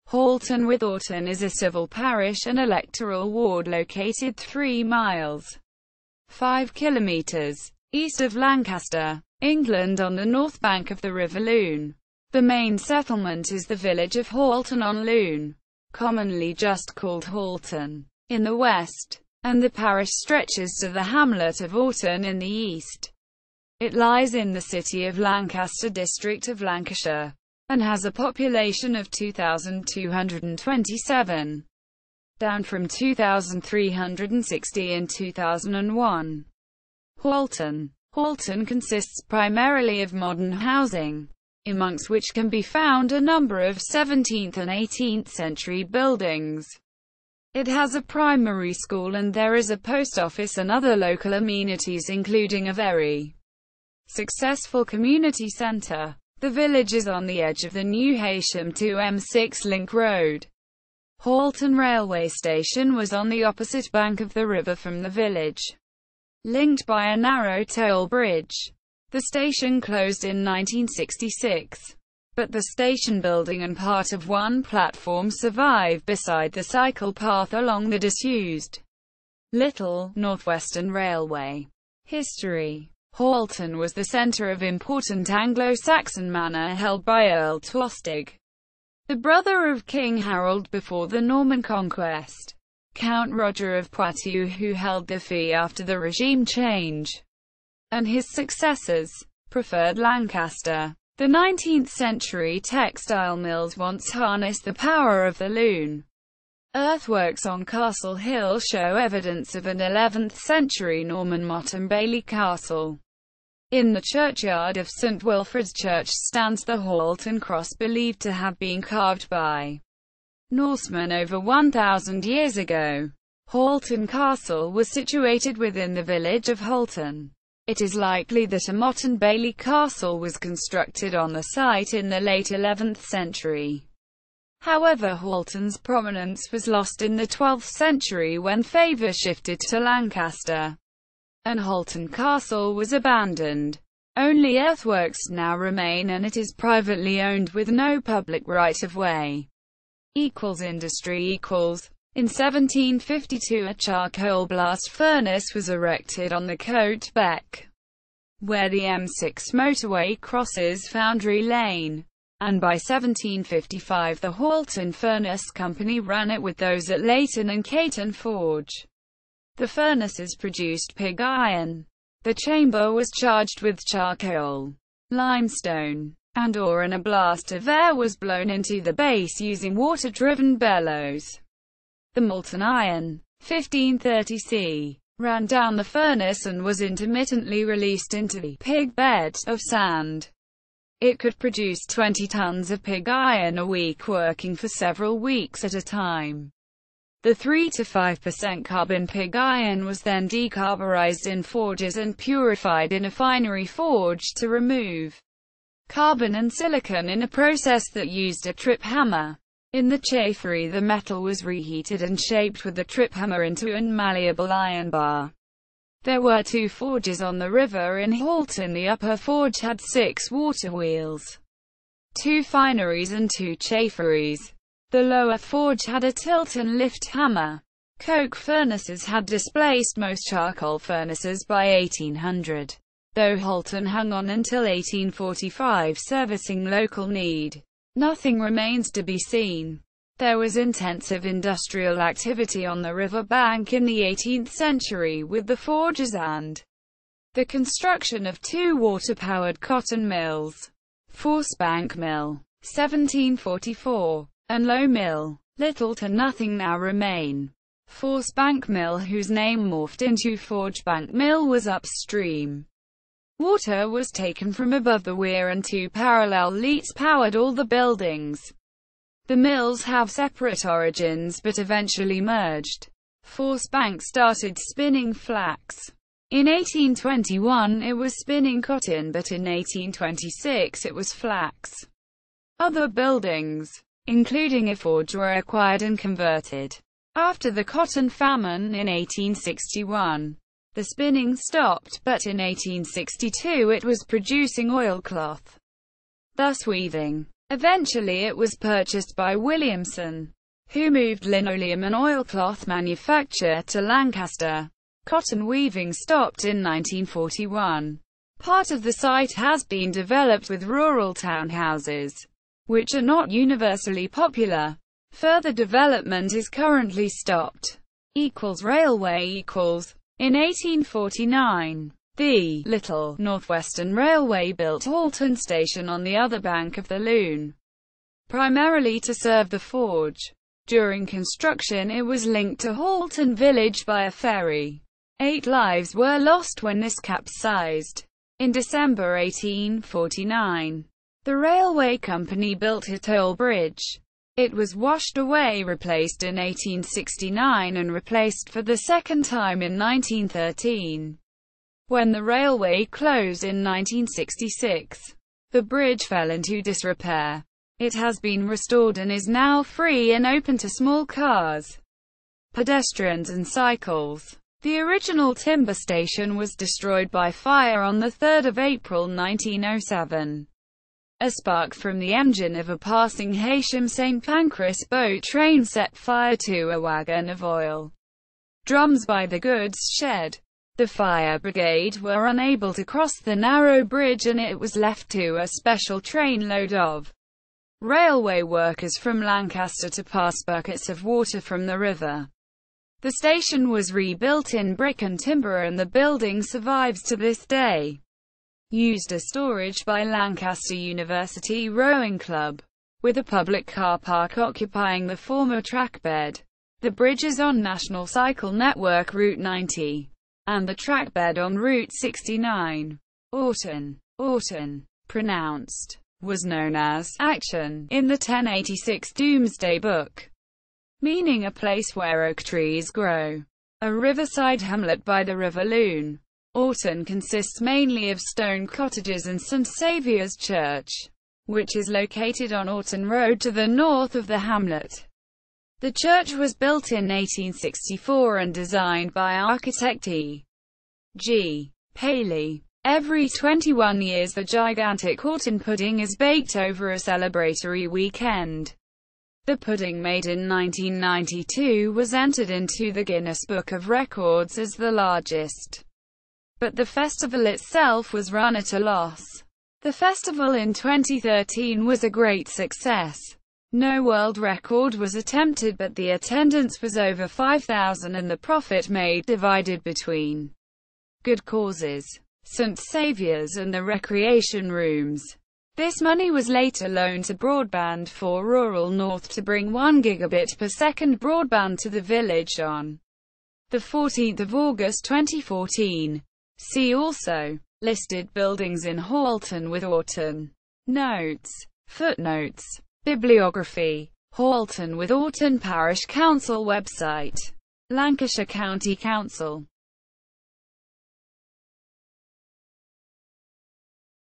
Halton-with-Aughton is a civil parish and electoral ward located 3 miles, 5 kilometres, east of Lancaster, England on the north bank of the River Lune. The main settlement is the village of Halton-on-Lune, commonly just called Halton, in the west, and the parish stretches to the hamlet of Aughton in the east. It lies in the City of Lancaster district of Lancashire, and has a population of 2,227, down from 2,360 in 2001. Halton consists primarily of modern housing, amongst which can be found a number of 17th and 18th century buildings. It has a primary school and there is a post office and other local amenities including a very successful community centre. The village is on the edge of the new Heysham to M6 link road. Halton railway station was on the opposite bank of the river from the village, linked by a narrow toll bridge. The station closed in 1966, but the station building and part of one platform survive beside the cycle path along the disused Little Northwestern Railway. History. Halton was the centre of important Anglo-Saxon manor held by Earl Tostig, the brother of King Harold before the Norman conquest. Count Roger of Poitou, who held the fee after the regime change, and his successors, preferred Lancaster. The 19th century textile mills once harnessed the power of the Lune. Earthworks on Castle Hill show evidence of an 11th century Norman motte and bailey castle. In the churchyard of St Wilfrid's Church stands the Halton cross, believed to have been carved by Norsemen over 1,000 years ago. Halton Castle was situated within the village of Halton. It is likely that a motte and bailey castle was constructed on the site in the late 11th century. However, Halton's prominence was lost in the 12th century when favour shifted to Lancaster, and Halton Castle was abandoned. Only earthworks now remain and it is privately owned with no public right-of-way. Industry. In 1752 a charcoal blast furnace was erected on the Coat Beck, where the M6 motorway crosses Foundry Lane, and by 1755 the Halton Furnace Company ran it with those at Leighton and Caton Forge. The furnaces produced pig iron. The chamber was charged with charcoal, limestone, and ore, and a blast of air was blown into the base using water-driven bellows. The molten iron, 1530 C, ran down the furnace and was intermittently released into the pig bed of sand. It could produce 20 tons of pig iron a week, working for several weeks at a time. The 3 to 5% carbon pig iron was then decarburized in forges and purified in a finery forge to remove carbon and silicon in a process that used a trip hammer. In the chafery the metal was reheated and shaped with the trip hammer into an malleable iron bar. There were 2 forges on the river in Halton. The upper forge had 6 water wheels, 2 fineries and 2 chaferys. The lower forge had a tilt and lift hammer. Coke furnaces had displaced most charcoal furnaces by 1800, though Halton hung on until 1845, servicing local need. Nothing remains to be seen. There was intensive industrial activity on the river bank in the 18th century with the forges and the construction of 2 water-powered cotton mills, Forcebank Mill, 1744, and Low Mill. Little to nothing now remain. Forcebank Mill, whose name morphed into Forgebank Mill, was upstream. Water was taken from above the weir and 2 parallel leats powered all the buildings. The mills have separate origins but eventually merged. Forcebank started spinning flax. In 1821 it was spinning cotton, but in 1826 it was flax. Other buildings, including a forge, were acquired and converted. After the cotton famine in 1861, the spinning stopped, but in 1862 it was producing oilcloth, thus weaving. Eventually it was purchased by Williamson, who moved linoleum and oilcloth manufacture to Lancaster. Cotton weaving stopped in 1941. Part of the site has been developed with rural townhouses, which are not universally popular. Further development is currently stopped. Railway In 1849, the Little Northwestern Railway built Halton Station on the other bank of the Lune, primarily to serve the forge. During construction it was linked to Halton village by a ferry. 8 lives were lost when this capsized. In December 1849, the railway company built a toll bridge. It was washed away, replaced in 1869 and replaced for the second time in 1913. When the railway closed in 1966, the bridge fell into disrepair. It has been restored and is now free and open to small cars, pedestrians and cycles. The original timber station was destroyed by fire on 3 April 1907. A spark from the engine of a passing Heysham St Pancras boat train set fire to a wagon of oil drums by the goods shed. The fire brigade were unable to cross the narrow bridge and it was left to a special trainload of railway workers from Lancaster to pass buckets of water from the river. The station was rebuilt in brick and timber and the building survives to this day. Used as storage by Lancaster University Rowing Club, with a public car park occupying the former trackbed. The bridge is on National Cycle Network Route 90, and the trackbed on Route 69. Aughton, pronounced, was known as Action in the 1086 Domesday Book, meaning a place where oak trees grow. A riverside hamlet by the River Lune. Aughton consists mainly of stone cottages and St Saviour's Church, which is located on Aughton Road to the north of the hamlet. The church was built in 1864 and designed by architect E. G. Paley. Every 21 years the gigantic Aughton pudding is baked over a celebratory weekend. The pudding, made in 1992, was entered into the Guinness Book of Records as the largest. But the festival itself was run at a loss. The festival in 2013 was a great success. No world record was attempted, but the attendance was over 5,000 and the profit made divided between good causes, St Saviour's and the recreation rooms. This money was later loaned to Broadband for Rural North to bring 1 gigabit per second broadband to the village on 14 August 2014. See also, listed buildings in Halton-with-Aughton. Notes. Footnotes. Bibliography. Halton-with-Aughton Parish Council website. Lancashire County Council.